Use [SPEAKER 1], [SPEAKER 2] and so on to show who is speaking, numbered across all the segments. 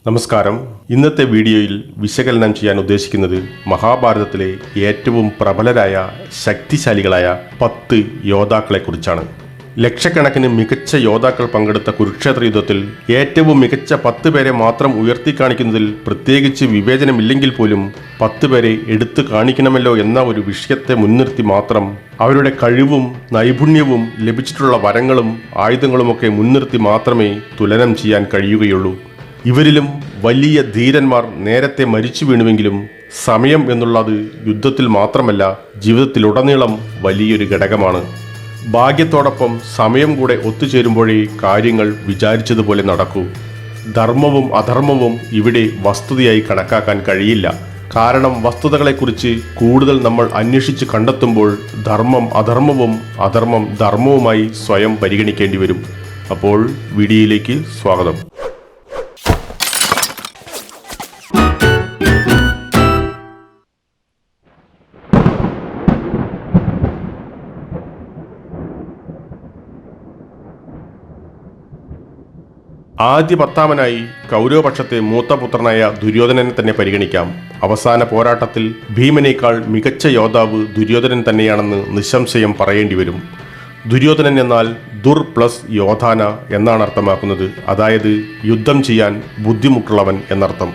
[SPEAKER 1] നമസ്കാരം. ഇന്നത്തെ വീഡിയോയിൽ വിശകലനം ചെയ്യാൻ ഉദ്ദേശിക്കുന്നത് മഹാഭാരതത്തിലെ ഏറ്റവും പ്രബലരായ ശക്തിശാലികളായ 10 യോദ്ധാക്കളെക്കുറിച്ചാണ്. ലക്ഷക്കണക്കിന് മികച്ച യോദ്ധാക്കൾ പങ്കെടുത്ത കുരുക്ഷേത്ര യുദ്ധത്തിൽ ഏറ്റവും മികച്ച 10 പേരെ മാത്രം ഉയർത്തിക്കാണിക്കുന്നതിൽ പ്രത്യേകിച്ച് വിവേചനമില്ലെങ്കിൽ പോലും 10 പേരെ എടുത്തു കാണിക്കണമല്ലോ എന്ന ഒരു വിഷയത്തെ മുൻനിർത്തി മാത്രം അവരുടെ കഴിവും നൈപുണ്യവും ലഭിച്ചിട്ടുള്ള വരങ്ങളും ആയുധങ്ങളുമൊക്കെ മുൻനിർത്തി മാത്രമേ തുലനം ചെയ്യാൻ കഴിയുകയുള്ളൂ. ഇവരിലും വലിയ ധീരന്മാർ നേരത്തെ മരിച്ചു വീണുവെങ്കിലും സമയം എന്നുള്ളത് യുദ്ധത്തിൽ മാത്രമല്ല ജീവിതത്തിലുടനീളം വലിയൊരു ഘടകമാണ്. ഭാഗ്യത്തോടൊപ്പം സമയം കൂടെ ഒത്തുചേരുമ്പോഴേ കാര്യങ്ങൾ വിചാരിച്ചതുപോലെ നടക്കൂ. ധർമ്മവും അധർമ്മവും ഇവിടെ വസ്തുതയായി കണക്കാക്കാൻ കഴിയില്ല. കാരണം വസ്തുതകളെക്കുറിച്ച് കൂടുതൽ നമ്മൾ അന്വേഷിച്ച് കണ്ടെത്തുമ്പോൾ ധർമ്മം അധർമ്മവും അധർമ്മം ധർമ്മവുമായി സ്വയം പരിഗണിക്കേണ്ടി വരും. അപ്പോൾ വീഡിയോയിലേക്ക് സ്വാഗതം. ആദ്യ 10-മനായി കൗരവപക്ഷത്തെ മൂത്ത പുത്രനായ ദുര്യോധനനെ തന്നെ പരിഗണിക്കാം. അവസാന പോരാട്ടത്തിൽ ഭീമനേക്കാൾ മികച്ച യോദ്ധാവ് ദുര്യോധനൻ തന്നെയാണെന്ന് നിസ്സംശയം പറയേണ്ടി വരും. ദുര്യോധനൻ എന്നാൽ ദുർ പ്ലസ് യോധാന എന്നാണ് അർത്ഥമാക്കുന്നത്. അതായത് യുദ്ധം ചെയ്യാൻ ബുദ്ധിമുട്ടുള്ളവൻ എന്നർത്ഥം.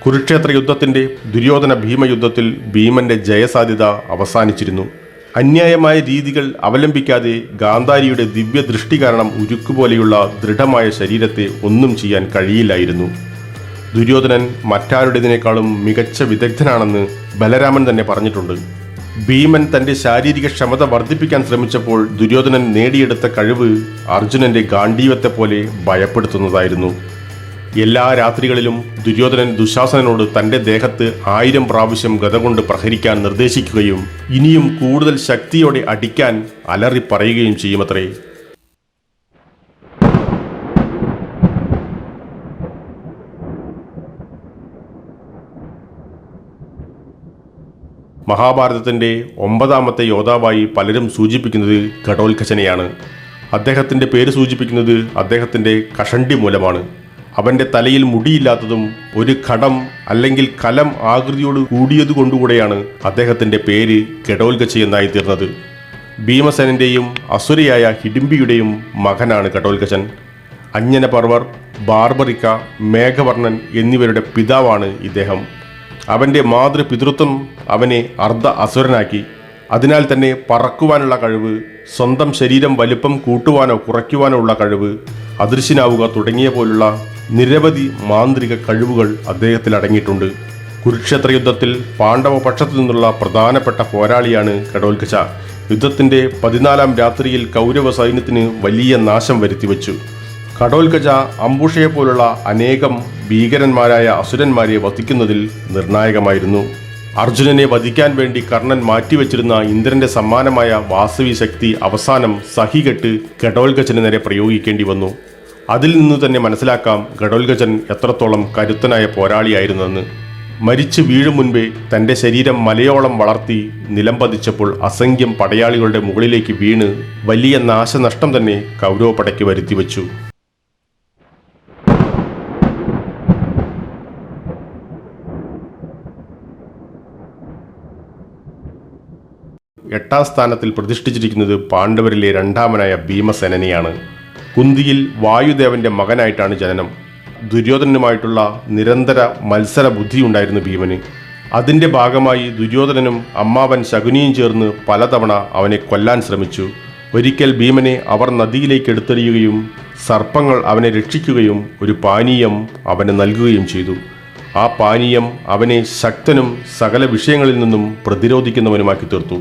[SPEAKER 1] കുരുക്ഷേത്ര യുദ്ധത്തിന്റെ ദുര്യോധന ഭീമയുദ്ധത്തിൽ ഭീമന്റെ ജയസാധ്യത അവസാനിച്ചിരുന്നു. അന്യായമായ രീതികൾ അവലംബിക്കാതെ ഗാന്ധാരിയുടെ ദിവ്യദൃഷ്ടി കാരണം ഉരുക്കുപോലെയുള്ള ദൃഢമായ ശരീരത്തെ ഒന്നും ചെയ്യാൻ കഴിയില്ലായിരുന്നു. ദുര്യോധനൻ മറ്റാരുടേതിനേക്കാളും മികച്ച വിദഗ്ധനാണെന്ന് ബലരാമൻ തന്നെ പറഞ്ഞിട്ടുണ്ട്. ഭീമൻ തന്റെ ശാരീരിക ക്ഷമത വർദ്ധിപ്പിക്കാൻ ശ്രമിച്ചപ്പോൾ ദുര്യോധനൻ നേടിയെടുത്ത കഴിവ് അർജുനന്റെ ഗാണ്ഡീവത്തെ പോലെ ഭയപ്പെടുത്തുന്നതായിരുന്നു. എല്ലാ രാത്രികളിലും ദുര്യോധനൻ ദുശാസനനോട് തന്റെ ദേഹത്ത് 1000 പ്രാവശ്യം ഗദ കൊണ്ട് പ്രഹരിക്കാൻ നിർദ്ദേശിക്കുകയും ഇനിയും കൂടുതൽ ശക്തിയോടെ അടിക്കാൻ അലറി പറയുകയും ചെയ്യുമത്രേ. മഹാഭാരതത്തിന്റെ 9ാമത്തെ യോദ്ധാവായി പലരും സൂചിപ്പിക്കുന്നത് ഘടോത്കചനെയാണ്. അദ്ദേഹത്തിന്റെ പേര് സൂചിപ്പിക്കുന്നത് അദ്ദേഹത്തിന്റെ കഷണ്ടി മൂലമാണ്. അവന്റെ തലയിൽ മുടിയില്ലാത്തതും ഒരു ഘടം അല്ലെങ്കിൽ കലം ആകൃതിയോട് കൂടിയതുകൊണ്ടുകൂടെയാണ് അദ്ദേഹത്തിന്റെ പേര് ഘടോത്കച എന്നായി തീർന്നത്. ഭീമസേനന്റെയും അസുരയായ ഹിഡിംബിയുടെയും മകനാണ് ഘടോത്കചൻ. അഞ്ജനപർവർ, ബാർബറിക്ക, മേഘവർണ്ണൻ എന്നിവരുടെ പിതാവാണ് ഇദ്ദേഹം. അവന്റെ മാതൃപിതൃത്വം അവനെ അർദ്ധ അസുരനാക്കി. അതിനാൽ തന്നെ പറക്കുവാനുള്ള കഴിവ്, സ്വന്തം ശരീരം വലിപ്പം കൂട്ടുവാനോ കുറയ്ക്കുവാനോ ഉള്ള കഴിവ്, അദൃശ്യനാവുക തുടങ്ങിയ പോലുള്ള നിരവധി മാന്ത്രിക കഴിവുകൾ അദ്ദേഹത്തിൽ അടങ്ങിയിട്ടുണ്ട്. കുരുക്ഷേത്ര യുദ്ധത്തിൽ പാണ്ഡവ പക്ഷത്തു നിന്നുള്ള പ്രധാനപ്പെട്ട പോരാളിയാണ് ഘടോത്കച. യുദ്ധത്തിന്റെ 14ാം രാത്രിയിൽ കൗരവ സൈന്യത്തിന് വലിയ നാശം വരുത്തിവെച്ചു. ഘടോത്കച അംബുഷയെ പോലുള്ള അനേകം ഭീകരന്മാരായ അസുരന്മാരെ വധിക്കുന്നതിൽ നിർണായകമായിരുന്നു. അർജുനനെ വധിക്കാൻ വേണ്ടി കർണൻ മാറ്റിവെച്ചിരുന്ന ഇന്ദ്രന്റെ സമ്മാനമായ വാസവി ശക്തി അവസാനം സഹികെട്ട് ഘടോത്കചന് നേരെ പ്രയോഗിക്കേണ്ടി വന്നു. അതിൽ നിന്ന് തന്നെ മനസ്സിലാക്കാം ഘടോത്കചൻ എത്രത്തോളം കരുത്തനായ പോരാളിയായിരുന്നെന്ന്. മരിച്ചു വീഴും മുൻപേ തൻ്റെ ശരീരം മലയോളം വളർത്തി നിലം പതിച്ചപ്പോൾ അസംഖ്യം പടയാളികളുടെ മുകളിലേക്ക് വീണ് വലിയ നാശനഷ്ടം തന്നെ കൗരവപടയ്ക്ക് വരുത്തിവെച്ചു. എട്ടാം സ്ഥാനത്തിൽ പ്രതിഷ്ഠിച്ചിരിക്കുന്നത് പാണ്ഡവരിലെ 2ാമനായ ഭീമസേനനെയാണ്. കുന്തിയിൽ വായുദേവന്റെ മകനായിട്ടാണ് ജനനം. ദുര്യോധനനുമായിട്ടുള്ള നിരന്തര മത്സര ബുദ്ധിയുണ്ടായിരുന്നു ഭീമന്. അതിൻ്റെ ഭാഗമായി ദുര്യോധനനും അമ്മാവൻ ശകുനിയും ചേർന്ന് പലതവണ അവനെ കൊല്ലാൻ ശ്രമിച്ചു. ഒരിക്കൽ ഭീമനെ അവർ നദിയിലേക്ക് എടുത്തെറിയുകയും സർപ്പങ്ങൾ അവനെ രക്ഷിക്കുകയും ഒരു പാനീയം അവന് നൽകുകയും ചെയ്തു. ആ പാനീയം അവനെ ശക്തനും സകല വിഷയങ്ങളിൽ നിന്നും പ്രതിരോധിക്കുന്നവനുമാക്കി തീർത്തു.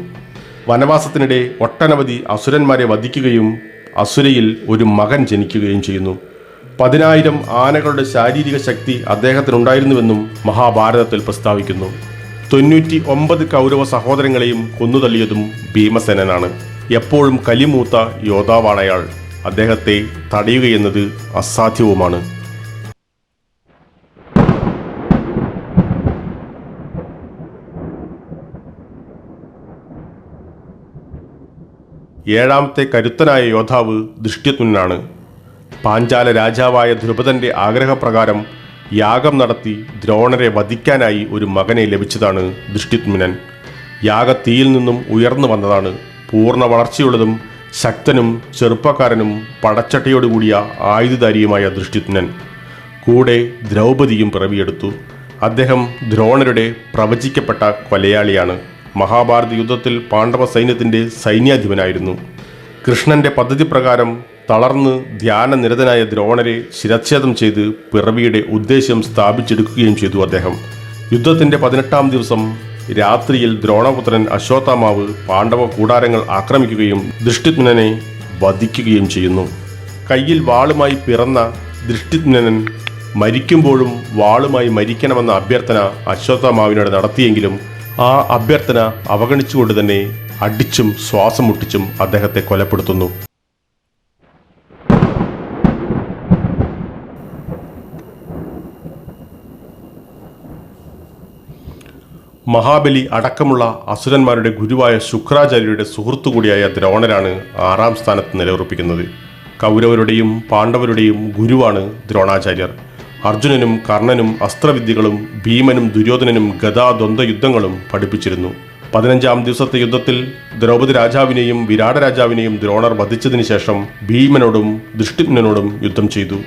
[SPEAKER 1] വനവാസത്തിനിടെ ഒട്ടനവധി അസുരന്മാരെ വധിക്കുകയും അസുരയിൽ ഒരു മകൻ ജനിക്കുകയും ചെയ്യുന്നു. 10,000 ആനകളുടെ ശാരീരിക ശക്തി അദ്ദേഹത്തിനുണ്ടായിരുന്നുവെന്നും മഹാഭാരതത്തിൽ പ്രസ്താവിക്കുന്നു. 99 കൗരവ സഹോദരങ്ങളെയും കൊന്നുതള്ളിയതും ഭീമസേനനാണ്. എപ്പോഴും കലിമൂത്ത യോദ്ധാവാണയാൾ. അദ്ദേഹത്തെ തടയുകയെന്നത് അസാധ്യവുമാണ്. ഏഴാമത്തെ കരുത്തനായ യോദ്ധാവ് ദൃഷ്ടദ്യുമ്നനാണ്. പാഞ്ചാല രാജാവായ ദ്രുപദന്റെ ആഗ്രഹപ്രകാരം യാഗം നടത്തി ദ്രോണരെ വധിക്കാനായി ഒരു മകനെ ലഭിച്ചതാണ് ദൃഷ്ടദ്യുമ്നൻ. യാഗത്തീയിൽ നിന്നും ഉയർന്നു വന്നതാണ്. പൂർണ്ണ വളർച്ചയുള്ളതും ശക്തനും ചെറുപ്പക്കാരനും പടച്ചട്ടയോടുകൂടിയ ആയുധധാരിയുമായ ദൃഷ്ടദ്യുമ്നൻ. കൂടെ ദ്രൗപദിയും പിറവിയെടുത്തു. അദ്ദേഹം ദ്രോണരുടെ പ്രവചിക്കപ്പെട്ട കൊലയാളിയാണ്. മഹാഭാരത യുദ്ധത്തിൽ പാണ്ഡവ സൈന്യത്തിൻ്റെ സൈന്യാധിപനായിരുന്നു. കൃഷ്ണന്റെ പദ്ധതി പ്രകാരം തളർന്ന് ധ്യാനനിരതനായ ദ്രോണരെ ശിരച്ഛേദം ചെയ്ത് പിറവിയുടെ ഉദ്ദേശ്യം സ്ഥാപിച്ചെടുക്കുകയും ചെയ്തു അദ്ദേഹം. യുദ്ധത്തിൻ്റെ 18-ാം ദിവസം രാത്രിയിൽ ദ്രോണപുത്രൻ അശ്വത്ഥാമാവ് പാണ്ഡവ കൂടാരങ്ങൾ ആക്രമിക്കുകയും ദൃഷ്ടദ്യുമ്നനെ വധിക്കുകയും ചെയ്യുന്നു. കയ്യിൽ വാളുമായി പിറന്ന ദൃഷ്ടദ്യുമ്നൻ മരിക്കുമ്പോഴും വാളുമായി മരിക്കണമെന്ന അഭ്യർത്ഥന അശ്വത്ഥാമാവിനോട് നടത്തിയെങ്കിലും ആ അഭ്യർത്ഥന അവഗണിച്ചുകൊണ്ട് തന്നെ അടിച്ചും ശ്വാസം മുട്ടിച്ചും അദ്ദേഹത്തെ കൊലപ്പെടുത്തുന്നു. മഹാബലി അടക്കമുള്ള അസുരന്മാരുടെ ഗുരുവായ ശുക്രാചാര്യരുടെ സുഹൃത്തുകൂടിയായ ദ്രോണരാണ് 6-ാം സ്ഥാനത്ത് നിലയുറപ്പിക്കുന്നത്. കൗരവരുടെയും പാണ്ഡവരുടെയും ഗുരുവാണ് ദ്രോണാചാര്യർ. അർജുനനും കർണനും അസ്ത്രവിദ്യകളും ഭീമനും ദുര്യോധനനും ഗദാദ്വന്ദ്വ യുദ്ധങ്ങളും പഠിപ്പിച്ചിരുന്നു. 15-ാം ദിവസത്തെ യുദ്ധത്തിൽ ദ്രൗപദി രാജാവിനെയും വിരാട രാജാവിനെയും ദ്രോണർ വധിച്ചതിന് ശേഷം ഭീമനോടും ദൃഷ്ടദ്യുമ്നനോടും യുദ്ധം ചെയ്തു.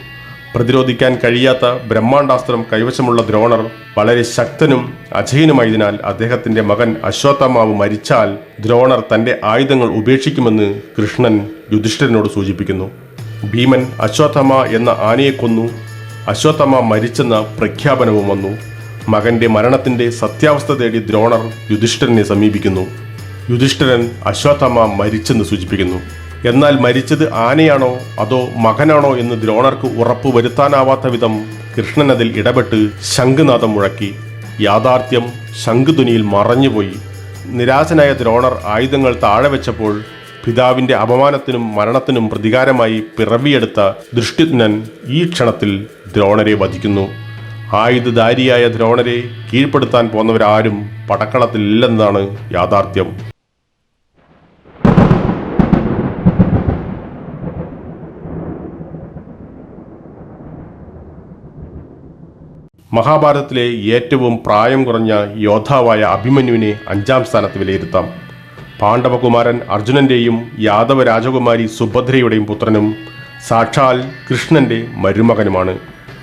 [SPEAKER 1] പ്രതിരോധിക്കാൻ കഴിയാത്ത ബ്രഹ്മാണ്ഡാസ്ത്രം കൈവശമുള്ള ദ്രോണർ വളരെ ശക്തനും അജയനുമായതിനാൽ അദ്ദേഹത്തിന്റെ മകൻ അശ്വത്ഥാമാവ് മരിച്ചാൽ ദ്രോണർ തന്റെ ആയുധങ്ങൾ ഉപേക്ഷിക്കുമെന്ന് കൃഷ്ണൻ യുധിഷ്ഠിരനോട് സൂചിപ്പിക്കുന്നു. ഭീമൻ അശ്വത്ഥാമ എന്ന ആനയെ കൊന്നു. അശ്വത്ഥാമ മരിച്ചെന്ന പ്രഖ്യാപനവും വന്നു. മകന്റെ മരണത്തിന്റെ സത്യാവസ്ഥ തേടി ദ്രോണർ യുധിഷ്ഠിരനെ സമീപിക്കുന്നു. യുധിഷ്ഠിരൻ അശ്വത്ഥാമ മരിച്ചെന്ന് സൂചിപ്പിക്കുന്നു. എന്നാൽ മരിച്ചത് ആനയാണോ അതോ മകനാണോ എന്ന് ദ്രോണർക്ക് ഉറപ്പ് വരുത്താനാവാത്ത വിധം കൃഷ്ണൻ അതിൽ ഇടപെട്ട് ശംഖുനാദം മുഴക്കി. യാഥാർത്ഥ്യം ശംഖുധ്വനിയിൽ മറഞ്ഞുപോയി. നിരാശനായ ദ്രോണർ ആയുധങ്ങൾ താഴെ വെച്ചപ്പോൾ പിതാവിന്റെ അപമാനത്തിനും മരണത്തിനും പ്രതികാരമായി പിറവിയെടുത്ത ദൃഷ്ടദ്യുമ്നൻ ഈ ക്ഷണത്തിൽ ദ്രോണരെ വധിക്കുന്നു. ആയുധധാരിയായ ദ്രോണരെ കീഴ്പ്പെടുത്താൻ പോന്നവരാരും പടക്കളത്തിലില്ലെന്നതാണ് യാഥാർത്ഥ്യം. മഹാഭാരതത്തിലെ ഏറ്റവും പ്രായം കുറഞ്ഞ യോദ്ധാവായ അഭിമന്യുവിനെ 5-ാം സ്ഥാനത്ത് വിലയിരുത്താം. പാണ്ഡവകുമാരൻ അർജുനന്റെയും യാദവ രാജകുമാരി സുഭദ്രയുടെയും പുത്രനും സാക്ഷാൽ കൃഷ്ണന്റെ മരുമകനുമാണ്.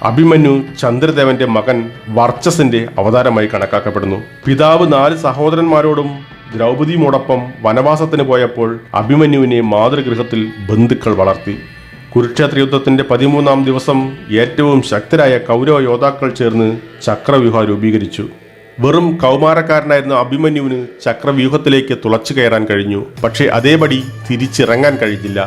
[SPEAKER 1] അഭിമന്യു ചന്ദ്രദേവന്റെ മകൻ വർച്ചസിന്റെ അവതാരമായി കണക്കാക്കപ്പെടുന്നു. പിതാവ് 4 സഹോദരന്മാരോടും ദ്രൗപദിയുമോടൊപ്പം വനവാസത്തിന് പോയപ്പോൾ അഭിമന്യുവിനെ മാതൃഗൃഹത്തിൽ ബന്ധുക്കൾ വളർത്തി. കുരുക്ഷേത്ര യുദ്ധത്തിന്റെ 13-ാം ദിവസം ഏറ്റവും ശക്തരായ കൗരവ യോദ്ധാക്കൾ ചേർന്ന് ചക്രവ്യൂഹം രൂപീകരിച്ചു. വെറും കൗമാരക്കാരനായിരുന്ന അഭിമന്യുവിന് ചക്രവ്യൂഹത്തിലേക്ക് തുളച്ചു കയറാൻ കഴിഞ്ഞു. പക്ഷേ അതേപടി തിരിച്ചിറങ്ങാൻ കഴിഞ്ഞില്ല.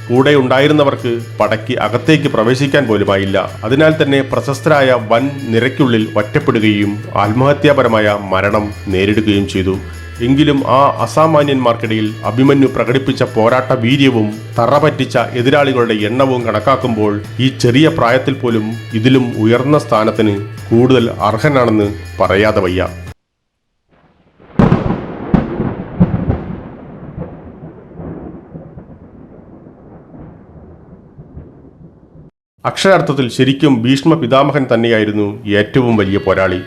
[SPEAKER 1] കൂടെ ഉണ്ടായിരുന്നവർക്ക് പടയ്ക്ക് അകത്തേക്ക് പ്രവേശിക്കാൻ പോലുമായില്ല. അതിനാൽ തന്നെ പ്രശസ്തരായ വൻ നിരയ്ക്കുള്ളിൽ ഒറ്റപ്പെടുകയും ആത്മഹത്യാപരമായ മരണം നേരിടുകയും ചെയ്തു. എങ്കിലും ആ അസാമാന്യന്മാർക്കിടയിൽ അഭിമന്യു പ്രകടിപ്പിച്ച പോരാട്ട വീര്യവും തറപറ്റിച്ച എതിരാളികളുടെ എണ്ണവും കണക്കാക്കുമ്പോൾ ഈ ചെറിയ പ്രായത്തിൽ പോലും ഇതിലും ഉയർന്ന സ്ഥാനത്തിന് കൂടുതൽ അർഹനാണെന്ന് പറയാതെ വയ്യ. അക്ഷരാർത്ഥത്തിൽ ശരിക്കും ഭീഷ്മ പിതാമഹൻ തന്നെയായിരുന്നു ഏറ്റവും വലിയ പോരാളി.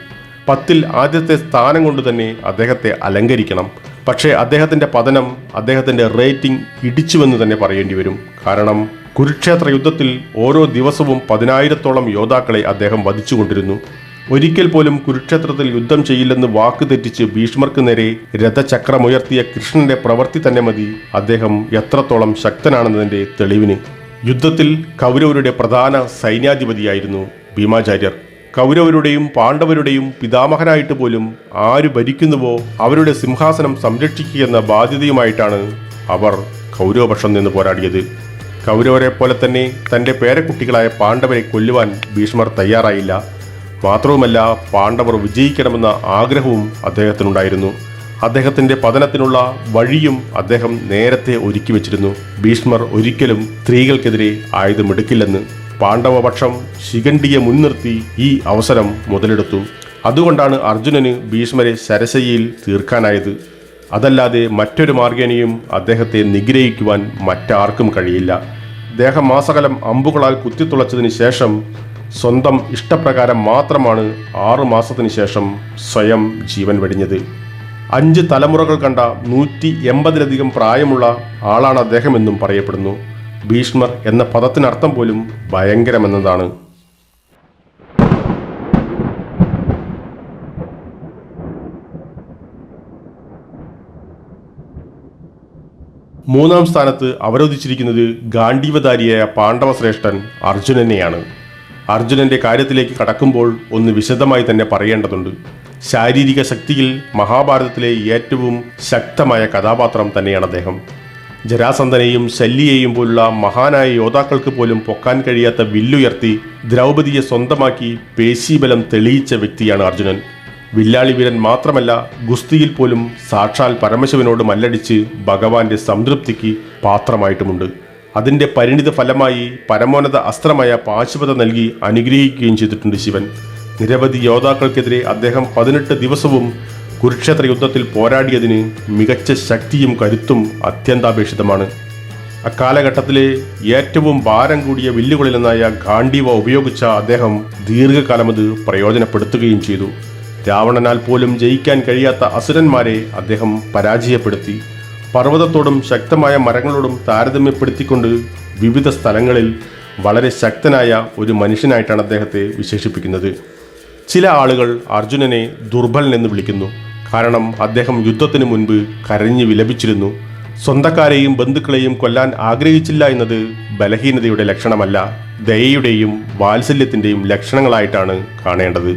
[SPEAKER 1] 10-ൽ ആദ്യത്തെ സ്ഥാനം കൊണ്ട് തന്നെ അദ്ദേഹത്തെ അലങ്കരിക്കണം. പക്ഷേ അദ്ദേഹത്തിൻ്റെ പതനം അദ്ദേഹത്തിൻ്റെ റേറ്റിംഗ് ഇടിച്ചുവെന്ന് തന്നെ പറയേണ്ടി വരും. കാരണം കുരുക്ഷേത്ര യുദ്ധത്തിൽ ഓരോ ദിവസവും 10,000-ഓളം യോദ്ധാക്കളെ അദ്ദേഹം വധിച്ചുകൊണ്ടിരുന്നു. ഒരിക്കൽ പോലും കുരുക്ഷേത്രത്തിൽ യുദ്ധം ചെയ്യില്ലെന്ന് വാക്ക് തെറ്റിച്ച് ഭീഷ്മർക്ക് നേരെ രഥചക്രമുയർത്തിയ കൃഷ്ണന്റെ പ്രവൃത്തി തന്നെ മതി അദ്ദേഹം എത്രത്തോളം ശക്തനാണെന്നതിൻ്റെ തെളിവിന്. യുദ്ധത്തിൽ കൗരവരുടെ പ്രധാന സൈന്യാധിപതിയായിരുന്നു ഭീമാചാര്യർ. കൗരവരുടെയും പാണ്ഡവരുടെയും പിതാമഹനായിട്ട് പോലും ആര് ഭരിക്കുന്നുവോ അവരുടെ സിംഹാസനം സംരക്ഷിക്കുകയെന്ന ബാധ്യതയുമായിട്ടാണ് അവർ കൗരവപക്ഷം നിന്ന് പോരാടിയത്. കൗരവരെ പോലെ തന്നെ തൻ്റെ പേരക്കുട്ടികളായ പാണ്ഡവരെ കൊല്ലുവാൻ ഭീഷ്മർ തയ്യാറായില്ല. മാത്രവുമല്ല, പാണ്ഡവർ വിജയിക്കണമെന്ന ആഗ്രഹവും അദ്ദേഹത്തിനുണ്ടായിരുന്നു. അദ്ദേഹത്തിൻ്റെ പതനത്തിനുള്ള വഴിയും അദ്ദേഹം നേരത്തെ ഒരുക്കി വച്ചിരുന്നു. ഭീഷ്മർ ഒരിക്കലും സ്ത്രീകൾക്കെതിരെ ആയുധമെടുക്കില്ലെന്ന്. പാണ്ഡവപക്ഷം ശിഖണ്ഡിയെ മുൻനിർത്തി ഈ അവസരം മുതലെടുത്തു. അതുകൊണ്ടാണ് അർജുനന് ഭീഷ്മരെ ശരശയ്യയിൽ തീർക്കാനായത്. അതല്ലാതെ മറ്റൊരു മാർഗേനയും അദ്ദേഹത്തെ നിഗ്രഹിക്കുവാൻ മറ്റാർക്കും കഴിയില്ല. ദേഹമാസകലം അമ്പുകളാൽ കുത്തിത്തുളച്ചതിന് ശേഷം സ്വന്തം ഇഷ്ടപ്രകാരം മാത്രമാണ് 6 മാസത്തിന് ശേഷം സ്വയം ജീവൻ വെടിഞ്ഞത്. 5 തലമുറകൾ കണ്ട 180-ലധികം പ്രായമുള്ള ആളാണ് അദ്ദേഹമെന്നും പറയപ്പെടുന്നു. ഭീഷ്മർ എന്ന പദത്തിനർത്ഥം പോലും ഭയങ്കരമെന്നതാണ്. മൂന്നാം സ്ഥാനത്ത് അവരോധിച്ചിരിക്കുന്നത് ഗാണ്ഡീവധാരിയായ പാണ്ഡവശ്രേഷ്ഠൻ അർജുനനെയാണ്. അർജുനന്റെ കാര്യത്തിലേക്ക് കടക്കുമ്പോൾ ഒന്ന് വിശദമായി തന്നെ പറയേണ്ടതുണ്ട്. ശാരീരിക ശക്തിയിൽ മഹാഭാരതത്തിലെ ഏറ്റവും ശക്തമായ കഥാപാത്രം തന്നെയാണ് അദ്ദേഹം. ജരാസന്ധനെയും ശല്യയെയും പോലുള്ള മഹാനായ യോദ്ധാക്കൾക്ക് പോലും പൊക്കാൻ കഴിയാത്ത വില്ലുയർത്തി ദ്രൗപദിയെ സ്വന്തമാക്കി പേശീബലം തെളിയിച്ച വ്യക്തിയാണ് അർജുനൻ. വില്ലാളി വീരൻ മാത്രമല്ല, ഗുസ്തിയിൽ പോലും സാക്ഷാൽ പരമശിവനോട് മല്ലടിച്ച് ഭഗവാന്റെ സംതൃപ്തിക്ക് പാത്രമായിട്ടുമുണ്ട്. അതിൻ്റെ പരിണിത ഫലമായി പരമോന്നത അസ്ത്രമായ പാശുപത നൽകി അനുഗ്രഹിക്കുകയും ചെയ്തിട്ടുണ്ട് ശിവൻ. നിരവധി യോദ്ധാക്കൾക്കെതിരെ അദ്ദേഹം 18 ദിവസവും കുരുക്ഷേത്ര യുദ്ധത്തിൽ പോരാടിയതിന് മികച്ച ശക്തിയും കരുത്തും അത്യന്താപേക്ഷിതമാണ്. അക്കാലഘട്ടത്തിലെ ഏറ്റവും ഭാരം കൂടിയ വില്ലുകളിലൊന്നായ ഗാണ്ഡീവ ഉപയോഗിച്ച അദ്ദേഹം ദീർഘകാലം അത് പ്രയോജനപ്പെടുത്തുകയും ചെയ്തു. രാവണനാൽ പോലും ജയിക്കാൻ കഴിയാത്ത അസുരന്മാരെ അദ്ദേഹം പരാജയപ്പെടുത്തി. പർവ്വതത്തോടും ശക്തമായ മരങ്ങളോടും താരതമ്യപ്പെടുത്തിക്കൊണ്ട് വിവിധ സ്ഥലങ്ങളിൽ വളരെ ശക്തനായ ഒരു മനുഷ്യനായിട്ടാണ് അദ്ദേഹത്തെ വിശേഷിപ്പിക്കുന്നത്. ചില ആളുകൾ അർജുനനെ ദുർബലൻ എന്ന് വിളിക്കുന്നു. കാരണം അദ്ദേഹം യുദ്ധത്തിന് മുൻപ് കരഞ്ഞു വിലപിച്ചിരുന്നു. സ്വന്തക്കാരെയും ബന്ധുക്കളെയും കൊല്ലാൻ ആഗ്രഹിച്ചില്ല എന്നത് ബലഹീനതയുടെ ലക്ഷണമല്ല, ദയയുടെയും വാത്സല്യത്തിൻ്റെയും ലക്ഷണങ്ങളായിട്ടാണ് കാണേണ്ടത്.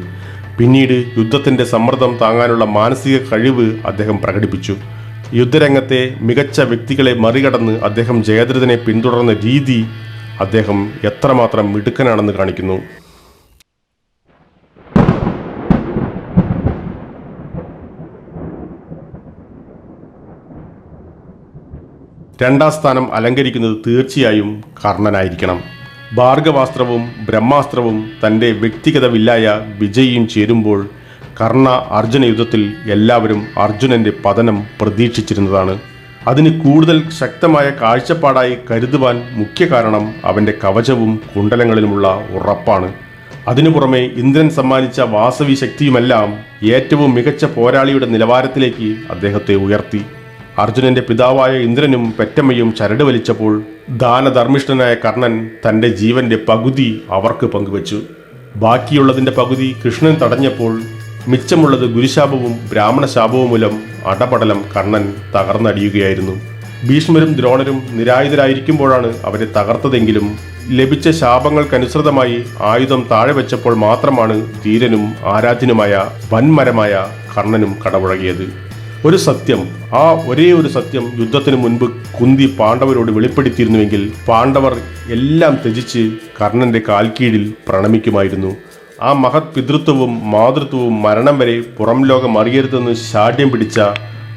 [SPEAKER 1] പിന്നീട് യുദ്ധത്തിൻ്റെ സമ്മർദ്ദം താങ്ങാനുള്ള മാനസിക കഴിവ് അദ്ദേഹം പ്രകടിപ്പിച്ചു. യുദ്ധരംഗത്തെ മികച്ച വ്യക്തികളെ മറികടന്ന് അദ്ദേഹം ജയദ്രഥനെ പിന്തുടർന്ന രീതി അദ്ദേഹം എത്രമാത്രം മിടുക്കനാണെന്ന് കാണിക്കുന്നു. രണ്ടാം സ്ഥാനം അലങ്കരിക്കുന്നത് തീർച്ചയായും കർണനായിരിക്കണം. ഭാർഗവാസ്ത്രവും ബ്രഹ്മാസ്ത്രവും തൻ്റെ വ്യക്തിഗത വില്ലായ വിജയിയും ചേരുമ്പോൾ കർണ അർജുന യുദ്ധത്തിൽ എല്ലാവരും അർജുനന്റെ പതനം പ്രതീക്ഷിച്ചിരുന്നതാണ്. അതിന് കൂടുതൽ ശക്തമായ കാഴ്ചപ്പാടായി കരുതുവാൻ മുഖ്യ കാരണം അവൻ്റെ കവചവും കുണ്ടലങ്ങളിലുമുള്ള ഉറപ്പാണ്. അതിനു പുറമെ ഇന്ദ്രൻ സമ്മാനിച്ച വാസവി ശക്തിയുമെല്ലാം ഏറ്റവും മികച്ച പോരാളിയുടെ നിലവാരത്തിലേക്ക് അദ്ദേഹത്തെ ഉയർത്തി. അർജുനന്റെ പിതാവായ ഇന്ദ്രനും പെറ്റമ്മയും ചരട് വലിച്ചപ്പോൾ ദാനധർമ്മിഷ്ഠനായ കർണൻ തൻ്റെ ജീവന്റെ പകുതി അവർക്ക് പങ്കുവച്ചു. ബാക്കിയുള്ളതിൻ്റെ പകുതി കൃഷ്ണൻ തടഞ്ഞപ്പോൾ മിച്ചമുള്ളത് ഗുരുശാപവും ബ്രാഹ്മണശാപവും മൂലം അടപടലം കർണൻ തകർന്നടിയുകയായിരുന്നു. ഭീഷ്മരും ദ്രോണരും നിരായുധരായിരിക്കുമ്പോഴാണ് അവരെ തകർത്തതെങ്കിലും ലഭിച്ച ശാപങ്ങൾക്കനുസൃതമായി ആയുധം താഴെ വെച്ചപ്പോൾ മാത്രമാണ് ധീരനും ആരാധ്യനുമായ വൻമരമായ കർണനും കടപുഴകിയത്. ഒരു സത്യം, ആ ഒരേ ഒരു സത്യം യുദ്ധത്തിന് മുൻപ് കുന്തി പാണ്ഡവരോട് വെളിപ്പെടുത്തിയിരുന്നുവെങ്കിൽ പാണ്ഡവർ എല്ലാം ത്യജിച്ച് കർണന്റെ കാൽക്കീഴിൽ പ്രണമിക്കുമായിരുന്നു. ആ മഹത് പിതൃത്വവും മാതൃത്വവും മരണം വരെ പുറം ലോകം അറിയരുതെന്ന് ശാഠ്യം പിടിച്ച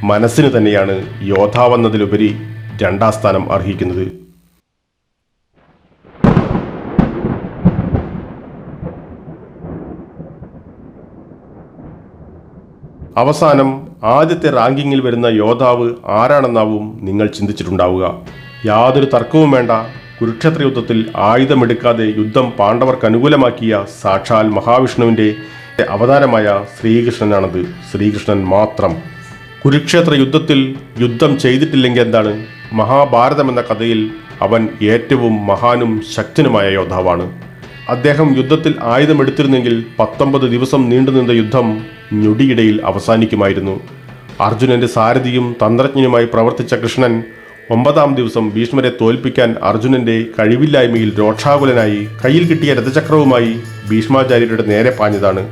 [SPEAKER 1] മനസ്സിന് തന്നെയാണ് യോദ്ധാവെന്നതിലുപരി രണ്ടാം സ്ഥാനം അർഹിക്കുന്നത്. അവസാനം ആദ്യത്തെ റാങ്കിങ്ങിൽ വരുന്ന യോദ്ധാവ് ആരാണെന്നാവും നിങ്ങൾ ചിന്തിച്ചിട്ടുണ്ടാവുക. യാതൊരു തർക്കവും വേണ്ട, കുരുക്ഷേത്ര യുദ്ധത്തിൽ ആയുധമെടുക്കാതെ യുദ്ധം പാണ്ഡവർക്ക് അനുകൂലമാക്കിയ സാക്ഷാൽ മഹാവിഷ്ണുവിൻ്റെ അവതാരമായ ശ്രീകൃഷ്ണനാണത്. ശ്രീകൃഷ്ണൻ മാത്രം. കുരുക്ഷേത്ര യുദ്ധത്തിൽ യുദ്ധം ചെയ്തിട്ടില്ലെങ്കിൽ എന്താണ്? മഹാഭാരതം എന്ന കഥയിൽ അവൻ ഏറ്റവും മഹാനും ശക്തനുമായ യോദ്ധാവാണ്. അദ്ദേഹം യുദ്ധത്തിൽ ആയുധമെടുത്തിരുന്നെങ്കിൽ 19 ദിവസം നീണ്ടുനിന്ന യുദ്ധം ഞൊടിയിടയിൽ അവസാനിക്കുമായിരുന്നു. അർജുനന്റെ സാരഥിയും തന്ത്രജ്ഞനുമായി പ്രവർത്തിച്ച കൃഷ്ണൻ 9-ാം ദിവസം ഭീഷ്മരെ തോൽപ്പിക്കാൻ അർജുനന്റെ കഴിവില്ലായ്മയിൽ രോക്ഷാകുലനായി കയ്യിൽ കിട്ടിയ രഥചക്രവുമായി ഭീഷ്മാചാര്യരുടെ നേരെ പാഞ്ഞതാണ്.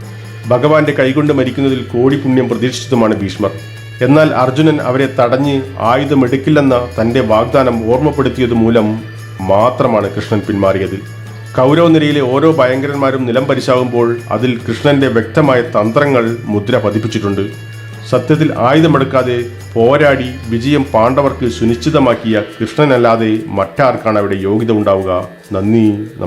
[SPEAKER 1] ഭഗവാന്റെ കൈകൊണ്ട് മരിക്കുന്നതിൽ കോടി പുണ്യം പ്രതീക്ഷിച്ചതുമാണ് ഭീഷ്മർ. എന്നാൽ അർജുനൻ അവരെ തടഞ്ഞ് ആയുധമെടുക്കില്ലെന്ന തൻ്റെ വാഗ്ദാനം ഓർമ്മപ്പെടുത്തിയത് മൂലം മാത്രമാണ് കൃഷ്ണൻ പിന്മാറിയത്. കൗരവ നിരയിലെ ഓരോ ഭയങ്കരന്മാരും നിലം പരിശാകുമ്പോൾ അതിൽ കൃഷ്ണന്റെ വ്യക്തമായ തന്ത്രങ്ങൾ മുദ്ര പതിപ്പിച്ചിട്ടുണ്ട്. സത്യത്തിൽ ആയുധമെടുക്കാതെ പോരാടി വിജയം പാണ്ഡവർക്ക് സുനിശ്ചിതമാക്കിയ കൃഷ്ണനല്ലാതെ മറ്റാർക്കാണ് അവിടെ യോഗ്യത ഉണ്ടാവുക? നന്ദി.